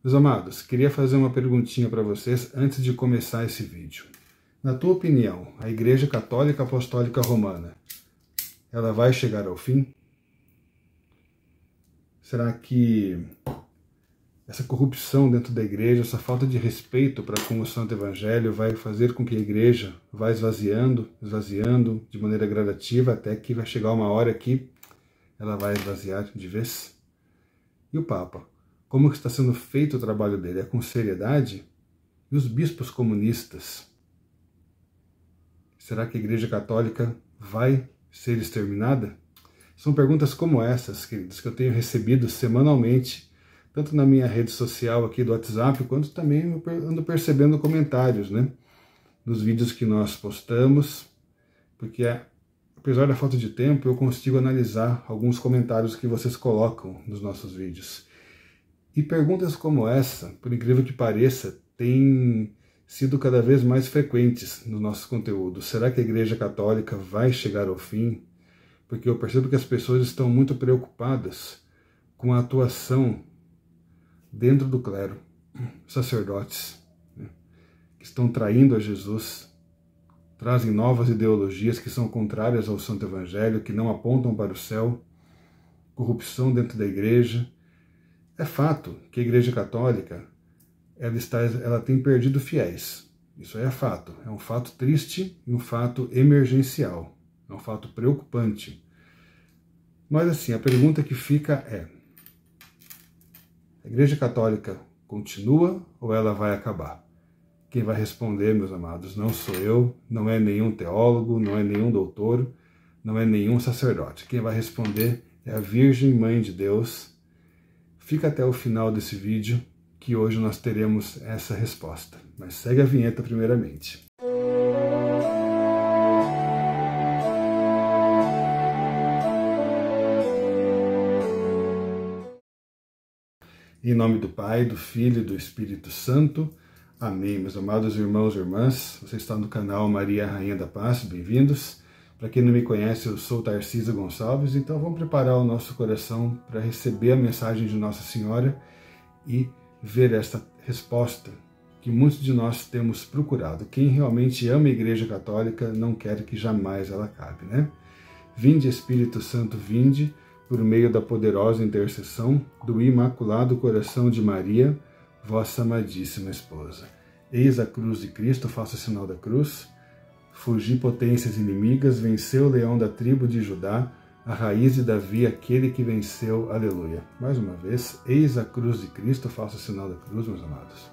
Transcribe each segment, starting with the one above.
Meus amados, queria fazer uma perguntinha para vocês antes de começar esse vídeo. Na tua opinião, a Igreja Católica Apostólica Romana, ela vai chegar ao fim? Será que essa corrupção dentro da igreja, essa falta de respeito para com o Santo Evangelho vai fazer com que a igreja vá esvaziando de maneira gradativa até que vai chegar uma hora que ela vai esvaziar de vez? E o Papa? Como que está sendo feito o trabalho dele? É com seriedade? E os bispos comunistas? Será que a Igreja Católica vai ser exterminada? São perguntas como essas, queridos, que eu tenho recebido semanalmente, tanto na minha rede social aqui do WhatsApp, quanto também eu ando percebendo comentários, nos vídeos que nós postamos, porque apesar da falta de tempo, eu consigo analisar alguns comentários que vocês colocam nos nossos vídeos. E perguntas como essa, por incrível que pareça, têm sido cada vez mais frequentes no nosso conteúdo. Será que a Igreja Católica vai chegar ao fim? Porque eu percebo que as pessoas estão muito preocupadas com a atuação dentro do clero, sacerdotes, que estão traindo a Jesus, trazem novas ideologias que são contrárias ao Santo Evangelho, que não apontam para o céu, corrupção dentro da igreja. É fato que a Igreja Católica ela tem perdido fiéis. Isso é fato. É um fato triste e um fato emergencial. É um fato preocupante. Mas assim, a pergunta que fica é: a Igreja Católica continua ou ela vai acabar? Quem vai responder, meus amados, não sou eu, não é nenhum teólogo, não é nenhum doutor, não é nenhum sacerdote. Quem vai responder é a Virgem Mãe de Deus. Fica até o final desse vídeo, que hoje nós teremos essa resposta. Mas segue a vinheta primeiramente. Em nome do Pai, do Filho e do Espírito Santo. Amém. Meus amados irmãos e irmãs, você está no canal Maria Rainha da Paz, bem-vindos. Para quem não me conhece, eu sou Tarcísio Gonçalves, então vamos preparar o nosso coração para receber a mensagem de Nossa Senhora e ver esta resposta que muitos de nós temos procurado. Quem realmente ama a Igreja Católica não quer que jamais ela acabe, Vinde, Espírito Santo, vinde, por meio da poderosa intercessão do Imaculado Coração de Maria, vossa amadíssima esposa. Eis a cruz de Cristo, faça o sinal da cruz. Fugi potências inimigas, venceu o leão da tribo de Judá, a raiz de Davi, aquele que venceu, aleluia. Mais uma vez, eis a cruz de Cristo, faça o sinal da cruz, meus amados.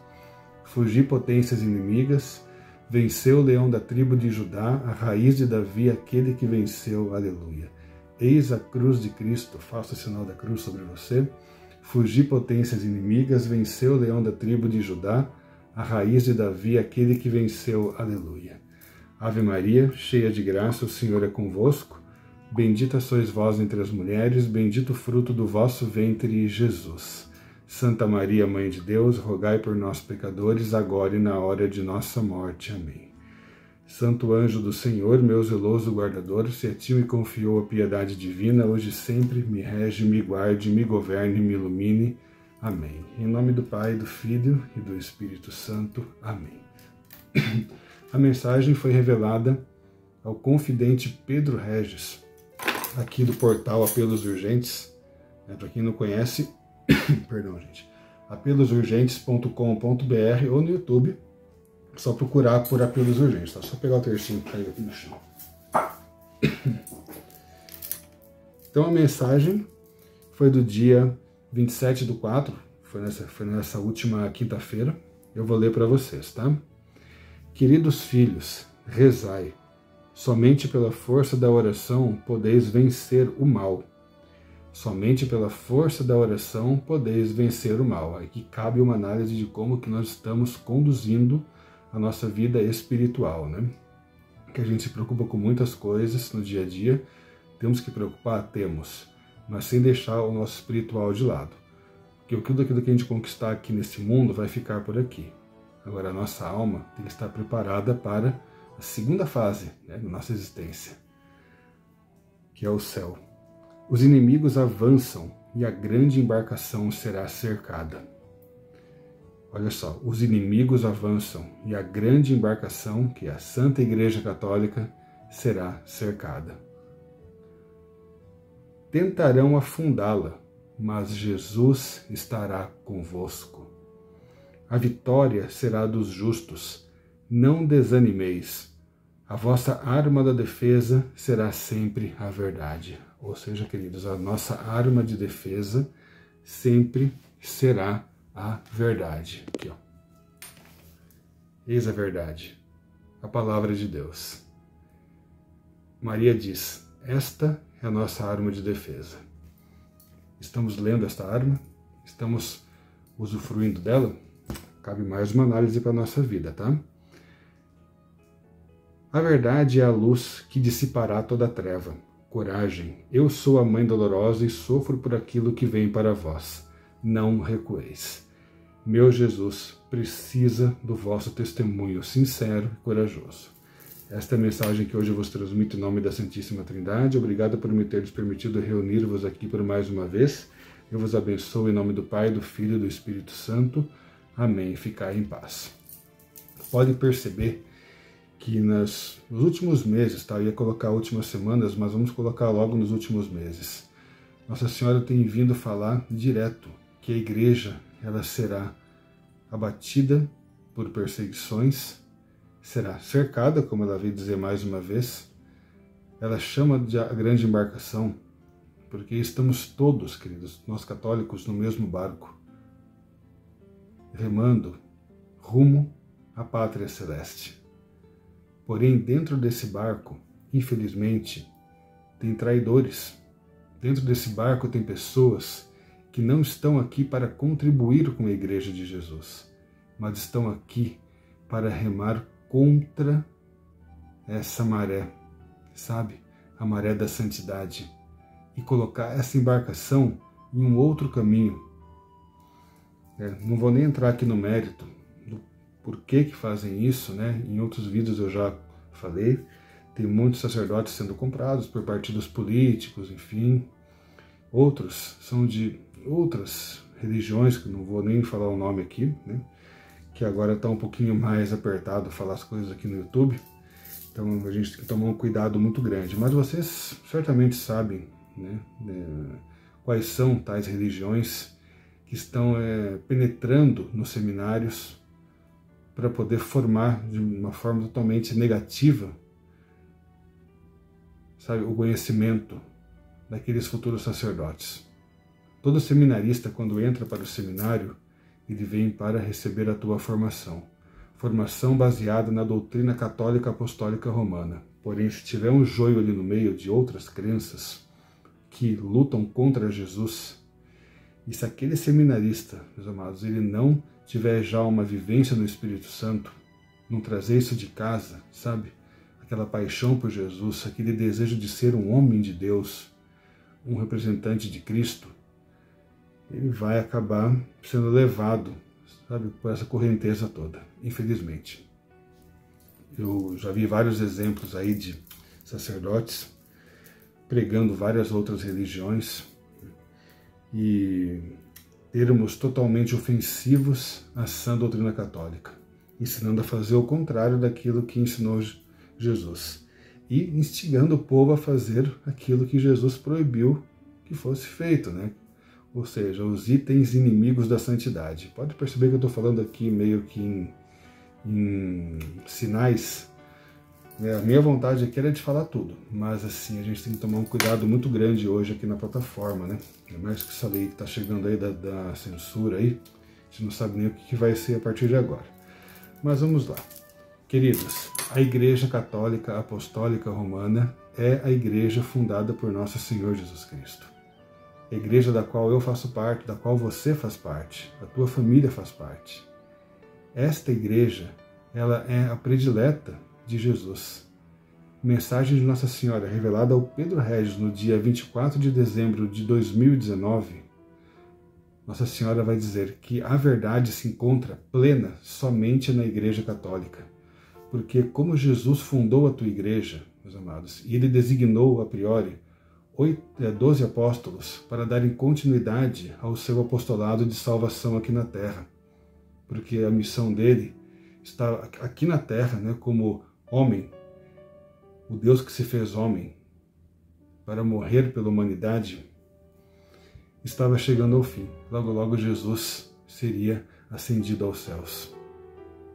Fugi potências inimigas, venceu o leão da tribo de Judá, a raiz de Davi, aquele que venceu, aleluia. Eis a cruz de Cristo, faça o sinal da cruz sobre você. Fugi potências inimigas, venceu o leão da tribo de Judá, a raiz de Davi, aquele que venceu, aleluia. Ave Maria, cheia de graça, o Senhor é convosco. Bendita sois vós entre as mulheres, bendito o fruto do vosso ventre, Jesus. Santa Maria, Mãe de Deus, rogai por nós, pecadores, agora e na hora de nossa morte. Amém. Santo anjo do Senhor, meu zeloso guardador, se a ti me confiou a piedade divina, hoje e sempre me rege, me guarde, me governe, me ilumine. Amém. Em nome do Pai, do Filho e do Espírito Santo. Amém. A mensagem foi revelada ao confidente Pedro Regis, aqui do portal Apelos Urgentes. Para quem não conhece, perdão, gente, apelosurgentes.com.br ou no YouTube, só procurar por Apelos Urgentes, tá? Só pegar o tercinho que caiu aqui no chão. Então a mensagem foi do dia 27/4, foi nessa última quinta-feira. Eu vou ler para vocês, tá? Queridos filhos, rezai. Somente pela força da oração podeis vencer o mal. Somente pela força da oração podeis vencer o mal. Aqui cabe uma análise de como que nós estamos conduzindo a nossa vida espiritual, Que a gente se preocupa com muitas coisas no dia a dia. Temos que preocupar? Temos. Mas sem deixar o nosso espiritual de lado. Porque tudo aquilo que a gente conquistar aqui nesse mundo vai ficar por aqui. Agora, a nossa alma tem que estar preparada para a segunda fase da nossa existência, que é o céu. Os inimigos avançam e a grande embarcação será cercada. Olha só, os inimigos avançam e a grande embarcação, que é a Santa Igreja Católica, será cercada. Tentarão afundá-la, mas Jesus estará convosco. A vitória será dos justos. Não desanimeis. A vossa arma da defesa será sempre a verdade. Ou seja, queridos, a nossa arma de defesa sempre será a verdade. Aqui, ó. Eis a verdade, a palavra de Deus. Maria diz: esta é a nossa arma de defesa. Estamos lendo esta arma? Estamos usufruindo dela? Cabe mais uma análise para a nossa vida, tá? A verdade é a luz que dissipará toda a treva. Coragem, eu sou a mãe dolorosa e sofro por aquilo que vem para vós. Não recueis. Meu Jesus precisa do vosso testemunho sincero e corajoso. Esta é a mensagem que hoje eu vos transmito em nome da Santíssima Trindade. Obrigado por me teres permitido reunir-vos aqui por mais uma vez. Eu vos abençoo em nome do Pai, do Filho e do Espírito Santo. Amém. Ficai em paz. Pode perceber que nos últimos meses, tá? Eu ia colocar últimas semanas, mas vamos colocar logo nos últimos meses. Nossa Senhora tem vindo falar direto que a igreja ela será abatida por perseguições, será cercada, como ela veio dizer mais uma vez. Ela chama de a grande embarcação, porque estamos todos, queridos, nós católicos, no mesmo barco, remando rumo à pátria celeste. Porém, dentro desse barco, infelizmente, tem traidores. Dentro desse barco tem pessoas que não estão aqui para contribuir com a Igreja de Jesus, mas estão aqui para remar contra essa maré, sabe? A maré da santidade, e colocar essa embarcação em um outro caminho. Não vou nem entrar aqui no mérito do porquê que fazem isso, né? Em outros vídeos eu já falei, tem muitos sacerdotes sendo comprados por partidos políticos, enfim. Outros são de outras religiões, que não vou nem falar o nome aqui, né? Que agora está um pouquinho mais apertado falar as coisas aqui no YouTube. Então a gente tem que tomar um cuidado muito grande. Mas vocês certamente sabem, né, quais são tais religiões que estão penetrando nos seminários para poder formar de uma forma totalmente negativa, sabe, o conhecimento daqueles futuros sacerdotes. Todo seminarista, quando entra para o seminário, ele vem para receber a tua formação. Formação baseada na doutrina católica apostólica romana. Porém, se tiver um joio ali no meio de outras crenças que lutam contra Jesus, e se aquele seminarista, meus amados, ele não tiver já uma vivência no Espírito Santo, não trazer isso de casa, sabe? Aquela paixão por Jesus, aquele desejo de ser um homem de Deus, um representante de Cristo, ele vai acabar sendo levado, sabe, por essa correnteza toda, infelizmente. Eu já vi vários exemplos aí de sacerdotes pregando várias outras religiões e termos totalmente ofensivos à sã doutrina católica, ensinando a fazer o contrário daquilo que ensinou Jesus e instigando o povo a fazer aquilo que Jesus proibiu que fosse feito, né? Ou seja, os itens inimigos da santidade. Pode perceber que eu estou falando aqui meio que em sinais. A minha vontade aqui era de falar tudo, mas assim, a gente tem que tomar um cuidado muito grande hoje aqui na plataforma, né? É mais que essa lei que está chegando aí da censura aí, a gente não sabe nem o que vai ser a partir de agora. Mas vamos lá. Queridos, a Igreja Católica Apostólica Romana é a igreja fundada por Nosso Senhor Jesus Cristo. A igreja da qual eu faço parte, da qual você faz parte, a tua família faz parte. Esta igreja, ela é a predileta de Jesus. Mensagem de Nossa Senhora revelada ao Pedro Regis no dia 24 de dezembro de 2019, Nossa Senhora vai dizer que a verdade se encontra plena somente na Igreja Católica. Porque como Jesus fundou a tua igreja, meus amados, e ele designou a priori 12 apóstolos para darem continuidade ao seu apostolado de salvação aqui na terra. porque a missão dele está aqui na Terra, né, como homem, o Deus que se fez homem para morrer pela humanidade, estava chegando ao fim. Logo, logo Jesus seria ascendido aos céus.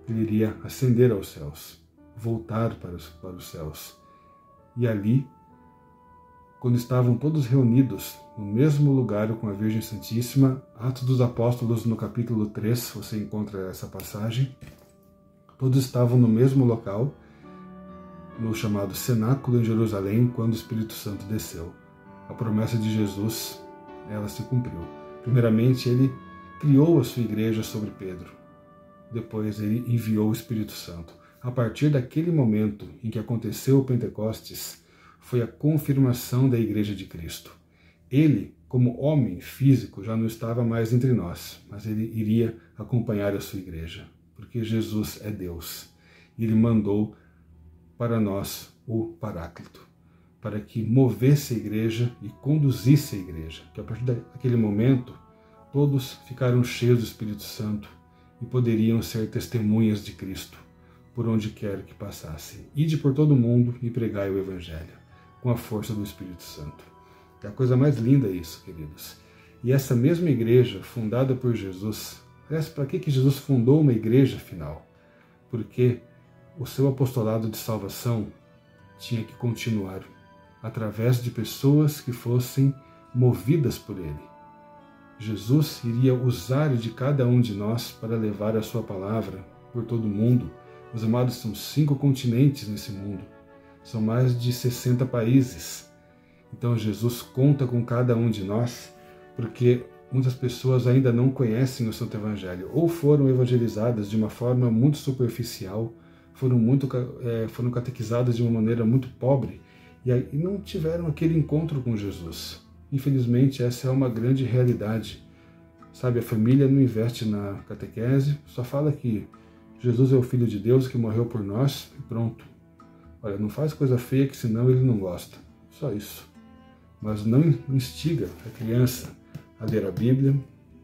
Ele iria ascender aos céus, voltar para os céus. E ali, quando estavam todos reunidos no mesmo lugar com a Virgem Santíssima, Atos dos Apóstolos, no capítulo 3, você encontra essa passagem, todos estavam no mesmo local, no chamado Cenáculo em Jerusalém, quando o Espírito Santo desceu. A promessa de Jesus, ela se cumpriu. Primeiramente, ele criou a sua igreja sobre Pedro. Depois, ele enviou o Espírito Santo. A partir daquele momento em que aconteceu o Pentecostes, foi a confirmação da Igreja de Cristo. Ele, como homem físico, já não estava mais entre nós, mas ele iria acompanhar a sua igreja, porque Jesus é Deus. E ele mandou para nós o Paráclito, para que movesse a igreja e conduzisse a igreja. Que a partir daquele momento, todos ficaram cheios do Espírito Santo e poderiam ser testemunhas de Cristo, por onde quer que passassem. Ide por todo o mundo e pregai o Evangelho, com a força do Espírito Santo. É a coisa mais linda isso, queridos. E essa mesma igreja, fundada por Jesus, aliás, para que Jesus fundou uma igreja, afinal? Porque o seu apostolado de salvação tinha que continuar através de pessoas que fossem movidas por ele. Jesus iria usar de cada um de nós para levar a sua palavra por todo o mundo. Os amados, são 5 continentes nesse mundo, são mais de 60 países. Então Jesus conta com cada um de nós, porque muitas pessoas ainda não conhecem o Santo Evangelho, ou foram evangelizadas de uma forma muito superficial, foram catequizadas de uma maneira muito pobre e não tiveram aquele encontro com Jesus. Infelizmente, essa é uma grande realidade. Sabe, a família não investe na catequese, só fala que Jesus é o Filho de Deus que morreu por nós e pronto. Olha, não faz coisa feia que senão ele não gosta. Só isso. Mas não instiga a criança a ler a Bíblia,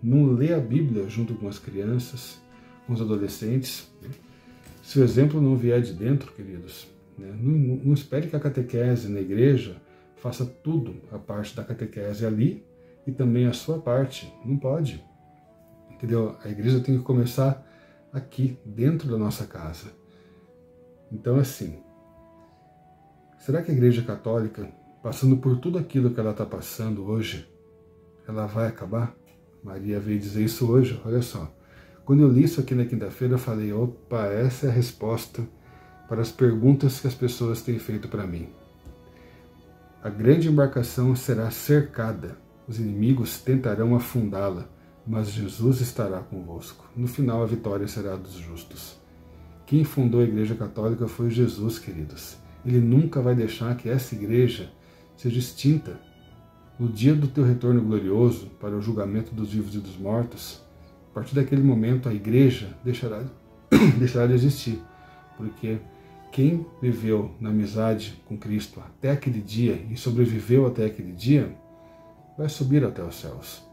não lê a Bíblia junto com as crianças, com os adolescentes. Se o exemplo não vier de dentro, queridos, né, não espere que a catequese na igreja faça tudo a parte da catequese ali e também a sua parte. Não pode. Entendeu? A igreja tem que começar aqui, dentro da nossa casa. Então, assim, será que a Igreja Católica, passando por tudo aquilo que ela está passando hoje, ela vai acabar? Maria veio dizer isso hoje, olha só. Quando eu li isso aqui na quinta-feira, eu falei, opa, essa é a resposta para as perguntas que as pessoas têm feito para mim. A grande embarcação será cercada, os inimigos tentarão afundá-la, mas Jesus estará convosco. No final, a vitória será dos justos. Quem fundou a Igreja Católica foi Jesus, queridos. Ele nunca vai deixar que essa igreja seja extinta. No dia do teu retorno glorioso para o julgamento dos vivos e dos mortos, a partir daquele momento a igreja deixará de existir, porque quem viveu na amizade com Cristo até aquele dia e sobreviveu até aquele dia, vai subir até os céus.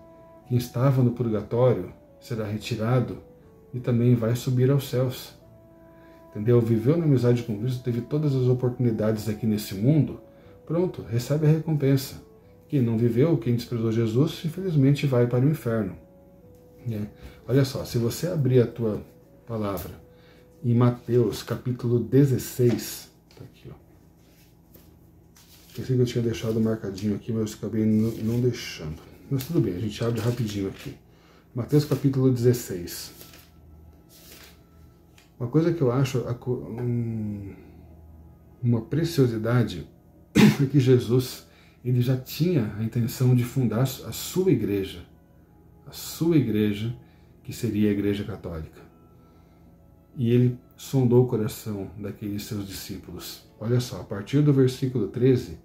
Quem estava no purgatório será retirado e também vai subir aos céus. Entendeu? Viveu na amizade com Cristo, teve todas as oportunidades aqui nesse mundo, pronto, recebe a recompensa. Quem não viveu, quem desprezou Jesus, infelizmente vai para o inferno. Olha só, se você abrir a tua palavra em Mateus capítulo 16, tá aqui, ó. Pensei que eu tinha deixado marcadinho aqui, mas eu acabei não deixando. Mas tudo bem, a gente abre rapidinho aqui. Mateus capítulo 16. Uma coisa que eu acho uma preciosidade é que Jesus, ele já tinha a intenção de fundar a sua igreja que seria a Igreja Católica. E ele sondou o coração daqueles seus discípulos. Olha só, a partir do versículo 13,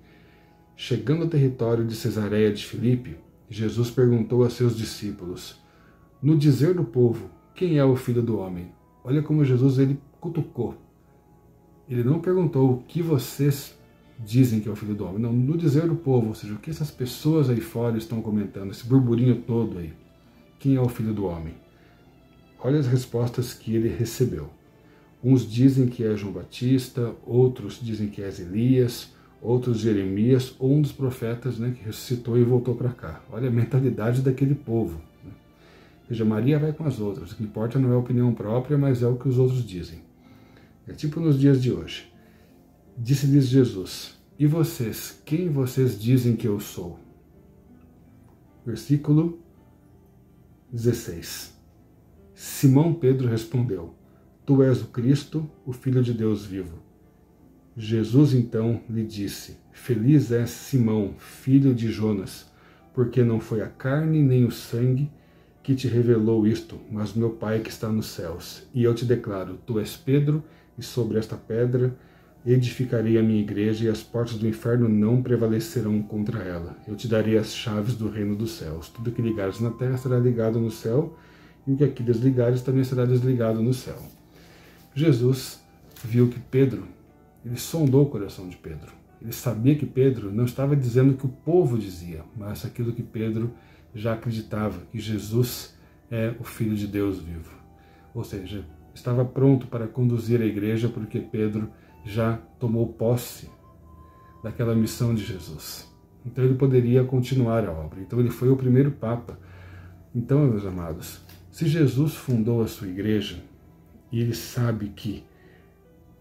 chegando ao território de Cesareia de Filipe, Jesus perguntou a seus discípulos, no dizer do povo, quem é o Filho do Homem? Olha como Jesus, ele cutucou. Ele não perguntou o que vocês dizem que é o Filho do Homem. Não, no dizer do povo, ou seja, o que essas pessoas aí fora estão comentando, esse burburinho todo aí. Quem é o Filho do Homem? olha as respostas que ele recebeu. Uns dizem que é João Batista, outros dizem que é Elias, outros Jeremias, ou um dos profetas, né, que ressuscitou e voltou para cá. Olha a mentalidade daquele povo. Né? Ou seja, Maria vai com as outras. O que importa não é a opinião própria, mas é o que os outros dizem. É tipo nos dias de hoje. Disse-lhes Jesus: e vocês, quem vocês dizem que eu sou? Versículo 16. Simão Pedro respondeu: tu és o Cristo, o Filho de Deus vivo. Jesus então lhe disse: feliz és Simão, filho de Jonas, porque não foi a carne nem o sangue que te revelou isto, mas meu Pai que está nos céus. E eu te declaro: tu és Pedro, e sobre esta pedra edificarei a minha igreja, e as portas do inferno não prevalecerão contra ela. Eu te darei as chaves do reino dos céus. Tudo que ligares na terra será ligado no céu, e o que aqui desligares também será desligado no céu. Jesus viu que Pedro, ele sondou o coração de Pedro. Ele sabia que Pedro não estava dizendo o que o povo dizia, mas aquilo que Pedro já acreditava, que Jesus é o Filho de Deus vivo. Ou seja, estava pronto para conduzir a igreja, porque Pedro já tomou posse daquela missão de Jesus. Então ele poderia continuar a obra. Então ele foi o primeiro Papa. Então, meus amados, se Jesus fundou a sua igreja, e ele sabe que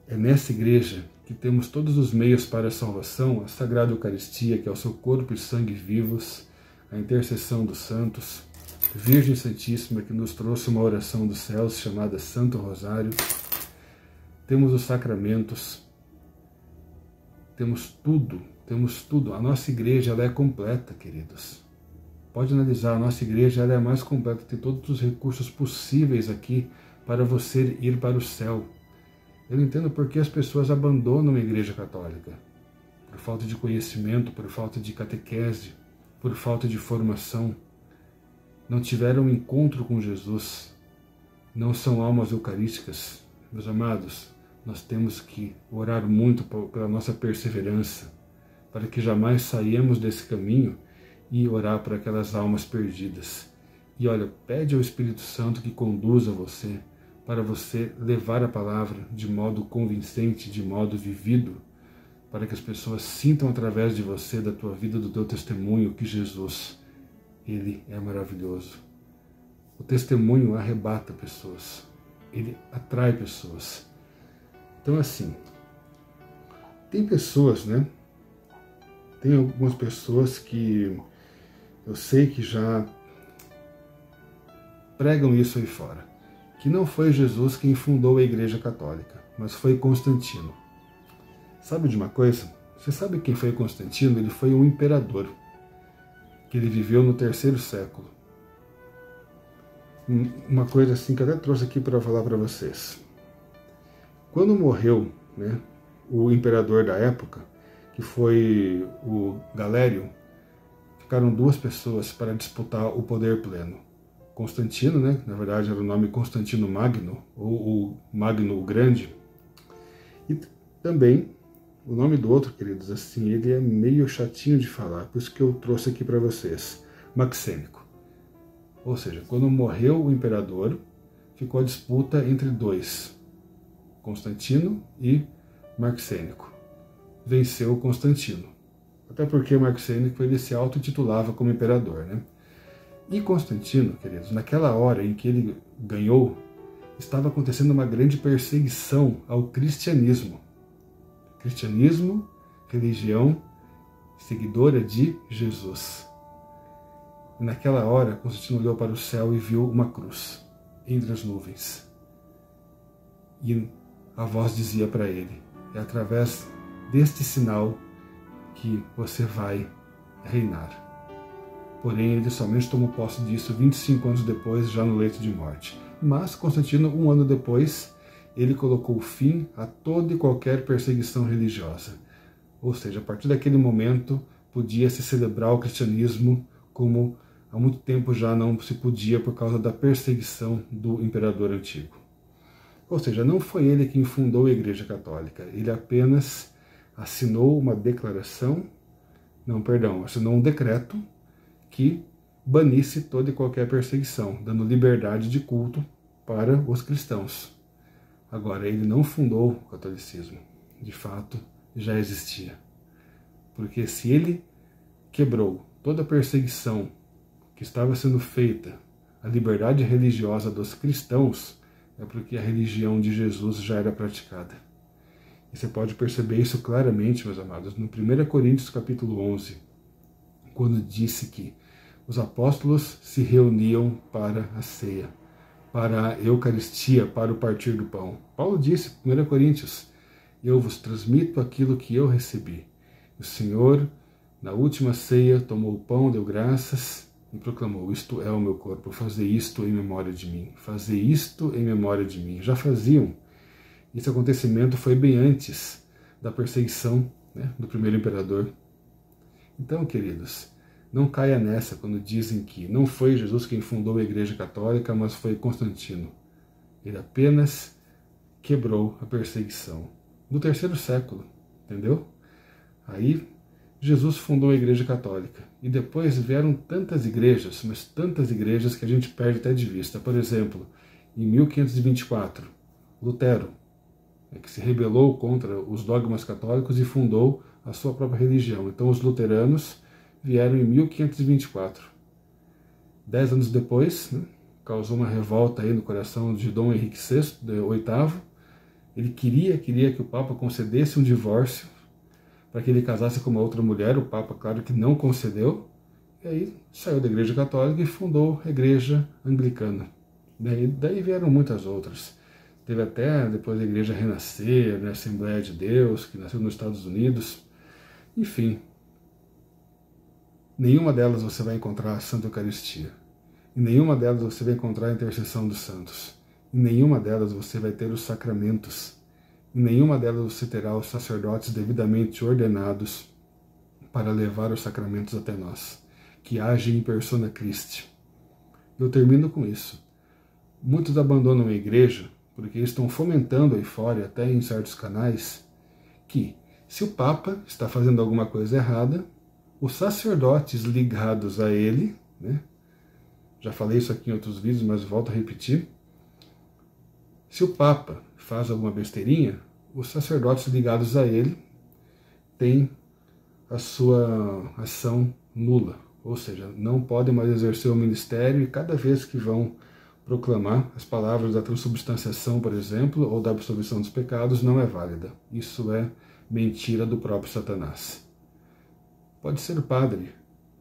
é nessa igreja que temos todos os meios para a salvação, a Sagrada Eucaristia, que é o seu corpo e sangue vivos, a intercessão dos santos, Virgem Santíssima, que nos trouxe uma oração dos céus chamada Santo Rosário, temos os sacramentos, temos tudo. A nossa igreja ela é completa, queridos. Pode analisar, a nossa igreja ela é a mais completa, tem todos os recursos possíveis aqui para você ir para o céu. Eu não entendo por que as pessoas abandonam a igreja católica. Por falta de conhecimento, por falta de catequese, por falta de formação. Não tiveram um encontro com Jesus. Não são almas eucarísticas. Meus amados, nós temos que orar muito pela nossa perseverança, para que jamais saímos desse caminho, e orar por aquelas almas perdidas. E olha, pede ao Espírito Santo que conduza você, para você levar a palavra de modo convincente, de modo vivido, para que as pessoas sintam através de você, da tua vida, do teu testemunho, que Jesus, ele é maravilhoso. O testemunho arrebata pessoas, ele atrai pessoas. Então assim, tem pessoas, né? Tem algumas pessoas que eu sei que já pregam isso aí fora, que não foi Jesus quem fundou a Igreja Católica, mas foi Constantino. Sabe de uma coisa? Você sabe quem foi Constantino? Ele foi um imperador, que ele viveu no 3º século. Uma coisa assim que eu até trouxe aqui para falar para vocês. Quando morreu, né, o imperador da época, que foi o Galério, ficaram 2 pessoas para disputar o poder pleno. Constantino, né, na verdade era o nome Constantino Magno, ou o Magno o Grande, e também o nome do outro, queridos, assim, ele é meio chatinho de falar, por isso que eu trouxe aqui para vocês, Maxênico. Ou seja, quando morreu o imperador, ficou a disputa entre 2, Constantino e Maxênico. Venceu Constantino, até porque Maxênico ele se auto-titulava como imperador, né? E Constantino, queridos, naquela hora em que ele ganhou, estava acontecendo uma grande perseguição ao cristianismo. Cristianismo, religião seguidora de Jesus. E naquela hora, Constantino olhou para o céu e viu uma cruz entre as nuvens. E a voz dizia para ele: é através deste sinal que você vai reinar. Porém, ele somente tomou posse disso 25 anos depois, já no leito de morte. Mas Constantino, 1 ano depois, ele colocou fim a toda e qualquer perseguição religiosa. Ou seja, a partir daquele momento, podia-se celebrar o cristianismo como há muito tempo já não se podia por causa da perseguição do imperador antigo. Ou seja, não foi ele quem fundou a Igreja Católica, ele apenas assinou uma declaração, assinou um decreto que banisse toda e qualquer perseguição, dando liberdade de culto para os cristãos. Agora, ele não fundou o catolicismo. De fato, já existia. Porque se ele quebrou toda a perseguição que estava sendo feita à liberdade religiosa dos cristãos, é porque a religião de Jesus já era praticada. E você pode perceber isso claramente, meus amados, no 1 Coríntios capítulo 11, quando disse que os apóstolos se reuniam para a ceia, para a Eucaristia, para o partir do pão. Paulo disse, 1 Coríntios, eu vos transmito aquilo que eu recebi. O Senhor, na última ceia, tomou o pão, deu graças e proclamou, isto é o meu corpo, fazer isto em memória de mim. Fazer isto em memória de mim. Já faziam. Esse acontecimento foi bem antes da perseguição, né, do primeiro imperador. Então, queridos, não caia nessa quando dizem que não foi Jesus quem fundou a Igreja Católica, mas foi Constantino. Ele apenas quebrou a perseguição. No terceiro século, entendeu? Aí Jesus fundou a Igreja Católica. E depois vieram tantas igrejas, mas tantas igrejas que a gente perde até de vista. Por exemplo, em 1524, Lutero, que se rebelou contra os dogmas católicos e fundou a sua própria religião. Então os luteranos vieram em 1524. 10 anos depois, né, causou uma revolta aí no coração de Dom Henrique VI, VIII. Ele queria que o Papa concedesse um divórcio para que ele casasse com uma outra mulher. O Papa, claro que não concedeu. E aí saiu da Igreja Católica e fundou a Igreja Anglicana. Daí vieram muitas outras. Teve até depois a Igreja Renascer, né, a Assembleia de Deus, que nasceu nos Estados Unidos. Enfim, nenhuma delas você vai encontrar a Santa Eucaristia. Em nenhuma delas você vai encontrar a intercessão dos santos. Em nenhuma delas você vai ter os sacramentos. Em nenhuma delas você terá os sacerdotes devidamente ordenados para levar os sacramentos até nós, que agem em persona Christi. Eu termino com isso. Muitos abandonam a igreja porque estão fomentando aí fora, até em certos canais, que se o Papa está fazendo alguma coisa errada, os sacerdotes ligados a ele, né? Já falei isso aqui em outros vídeos, mas volto a repetir. Se o Papa faz alguma besteirinha, os sacerdotes ligados a ele têm a sua ação nula, ou seja, não podem mais exercer o ministério e cada vez que vão proclamar as palavras da transubstanciação, por exemplo, ou da absolvição dos pecados, não é válida. Isso é mentira do próprio Satanás. Pode ser o padre,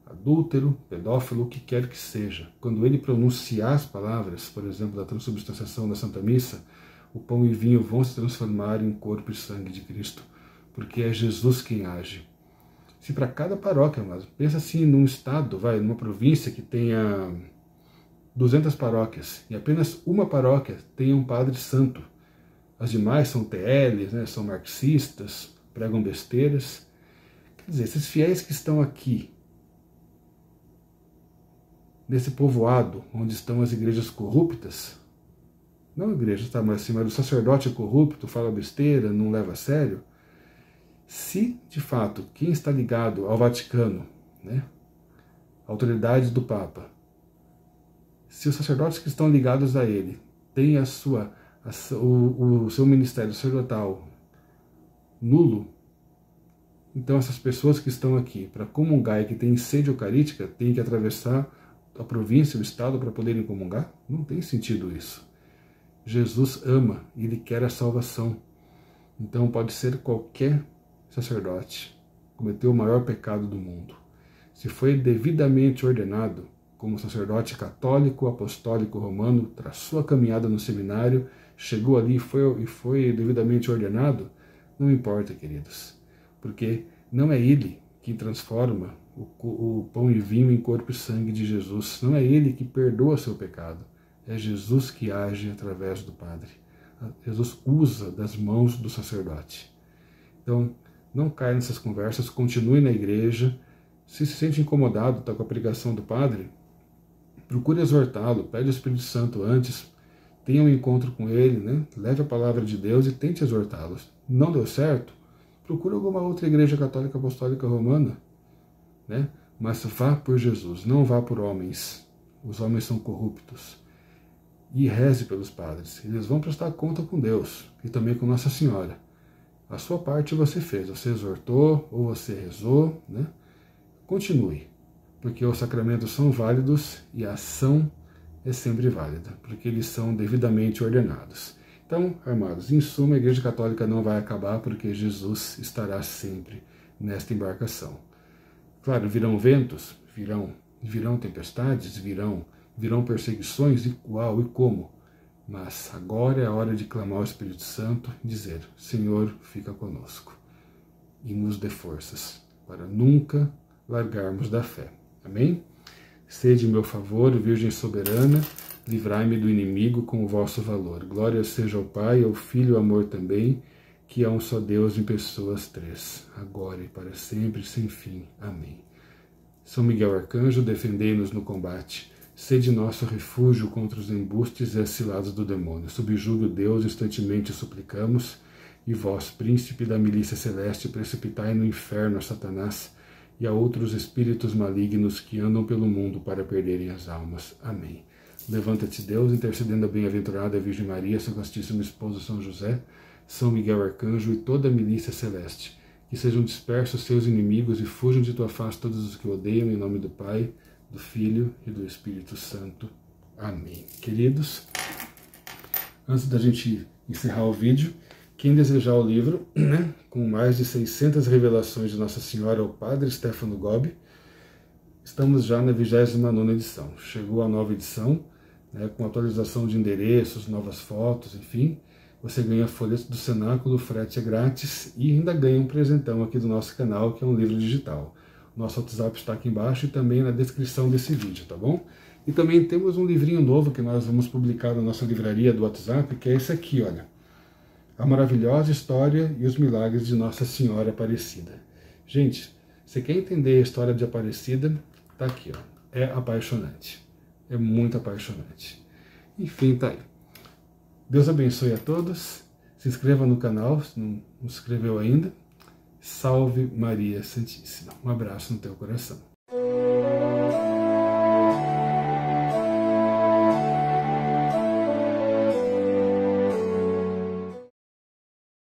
adúltero, pedófilo, o que quer que seja. Quando ele pronunciar as palavras, por exemplo, da transubstanciação da Santa Missa, o pão e vinho vão se transformar em corpo e sangue de Cristo, porque é Jesus quem age. Se para cada paróquia, mas pensa assim, num estado, numa província que tenha 200 paróquias, e apenas uma paróquia tenha um padre santo. As demais são TLs, né, são marxistas, pregam besteiras. Quer dizer, esses fiéis que estão aqui, nesse povoado onde estão as igrejas corruptas, não a igreja, tá, mas assim, mas o sacerdote é corrupto, fala besteira, não leva a sério. Se, de fato, quem está ligado ao Vaticano, né, a autoridade do Papa, se os sacerdotes que estão ligados a ele têm o seu ministério sacerdotal nulo, então essas pessoas que estão aqui para comungar e que têm sede eucarística têm que atravessar a província, o estado para poderem comungar? Não tem sentido isso. Jesus ama e Ele quer a salvação. Então pode ser qualquer sacerdote, cometeu o maior pecado do mundo. Se foi devidamente ordenado como sacerdote católico, apostólico, romano, traçou a caminhada no seminário, chegou ali e foi devidamente ordenado, não importa, queridos, porque não é Ele que transforma o pão e vinho em corpo e sangue de Jesus, não é Ele que perdoa seu pecado, é Jesus que age através do Padre. Jesus usa das mãos do sacerdote. Então, não caia nessas conversas, continue na igreja. Se sente incomodado com a pregação do Padre, procure exortá-lo, pede o Espírito Santo antes, tenha um encontro com ele, né? Leve a palavra de Deus e tente exortá-lo. Não deu certo? Procure alguma outra igreja católica apostólica romana, né? Mas vá por Jesus, não vá por homens. Os homens são corruptos. e reze pelos padres. Eles vão prestar conta com Deus e também com Nossa Senhora. A sua parte você fez, você exortou ou você rezou, né? Continue, porque os sacramentos são válidos e a ação é sempre válida, porque eles são devidamente ordenados. Então, amados, em suma, a Igreja Católica não vai acabar porque Jesus estará sempre nesta embarcação. Claro, virão ventos, virão tempestades, virão perseguições, e qual e como. Mas agora é a hora de clamar ao Espírito Santo e dizer: Senhor, fica conosco e nos dê forças para nunca largarmos da fé. Amém? Sede meu favor, Virgem soberana, livrai-me do inimigo com o vosso valor. Glória seja ao Pai, ao Filho e ao amor também, que há um só Deus em pessoas três, agora e para sempre, sem fim. Amém. São Miguel Arcanjo, defendei-nos no combate. Sede nosso refúgio contra os embustes e as ciladas do demônio. Subjugue o Deus, instantemente suplicamos. E vós, príncipe da milícia celeste, precipitai no inferno a Satanás e a outros espíritos malignos que andam pelo mundo para perderem as almas. Amém. Levanta-te, Deus, intercedendo a bem-aventurada Virgem Maria, seu castíssimo esposo São José, São Miguel Arcanjo e toda a milícia celeste. Que sejam dispersos seus inimigos e fujam de tua face todos os que odeiam, em nome do Pai, do Filho e do Espírito Santo. Amém. Queridos, antes da gente encerrar o vídeo, quem desejar o livro, né, com mais de 600 revelações de Nossa Senhora ao Padre Stefano Gobbi, estamos já na 29ª edição. Chegou a nova edição, né, com atualização de endereços, novas fotos, enfim. Você ganha folhetos do Cenáculo, frete é grátis e ainda ganha um presentão aqui do nosso canal, que é um livro digital. Nosso WhatsApp está aqui embaixo e também na descrição desse vídeo, tá bom? E também temos um livrinho novo que nós vamos publicar na nossa livraria do WhatsApp, que é esse aqui, olha. A Maravilhosa História e os Milagres de Nossa Senhora Aparecida. Gente, você quer entender a história de Aparecida? Tá aqui, ó. É apaixonante. É muito apaixonante. Enfim, tá aí. Deus abençoe a todos. Se inscreva no canal, se não se inscreveu ainda. Salve Maria Santíssima. Um abraço no teu coração.